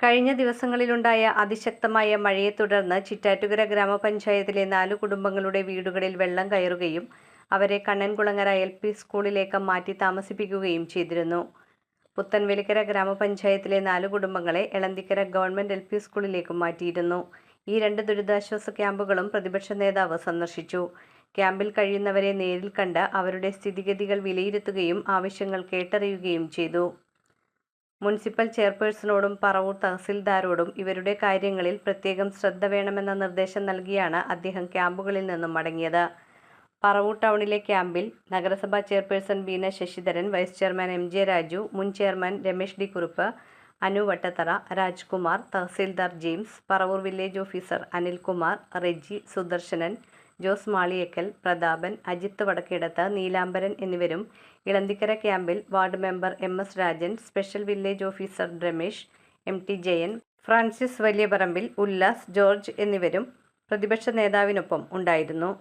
കഴിഞ്ഞ ദിവസങ്ങളിലുണ്ടായ അതിശക്തമായ മഴയെ തുടർന്ന് ചിറ്റാറ്റുകര ഗ്രാമപഞ്ചായത്തിലെ 4 കുടുംബങ്ങളുടെ വീടുകളിൽ വെള്ളം കയറുകയും അവരെ കണ്ണൻകുളങ്ങര LP സ്കൂളിലേക്ക് മാറ്റി താമസിപ്പിക്കുകയും ചെയ്തിരുന്നു. പുത്തൻവേലിക്കര ഗ്രാമപഞ്ചായത്തിലെ 4 കുടുംബങ്ങളെ എളന്തിക്കര ഗവൺമെന്റ് LP സ്കൂളിലേക്ക് മാറ്റിയിരുന്നു. ഈ 2 ദുരിതാശ്വാസ ക്യാമ്പുകളും പ്രതിപക്ഷ നേതാവ് സന്ദർശിച്ചു. ക്യാമ്പിൽ കഴിയുന്നവരെ നേരിൽ കണ്ട് അവരുടെ സ്ഥിതിഗതികൾ വിലയിരുത്തുകയും ആവശ്യങ്ങൾ കേട്ടറിയുകയും ചെയ്തു. മുനിസിപ്പൽ ചെയർപേഴ്സണോടും പറവൂർ തഹസിൽദാരോടും ഇവരുടെ കാര്യങ്ങളിൽ പ്രത്യേകം ശ്രദ്ധ വേണമെന്ന നിർദ്ദേശം നൽകിയാണ് അദ്ദേഹം ക്യാമ്പുകളിൽ നിന്നും മടങ്ങിയത്. പറവൂർ ടൗണിലെ ക്യാമ്പിൽ നഗരസഭാ chairperson Beena Sasidharan, vice chairman MJ Raju, മുൻ chairman Ramesh D. Kurup, Anu Vattathara, Rajkumar, tahsildar James, Paravur village officer Anilkumar, Reji, Sudarsanan, Jose Maliyekkal, Prathapan, Ajith Vadakkedathu, Neelambaran എന്നിവരും ഇളന്തിക്കര ക്യാമ്പിൽ ward member MS Rajan, special village officer Ramesh, MT Jayan, Francis Valiyaparambil, Ullas, George എന്നിവരും പ്രതിപക്ഷ നേതാവിനൊപ്പം ഉണ്ടായിരുന്നു.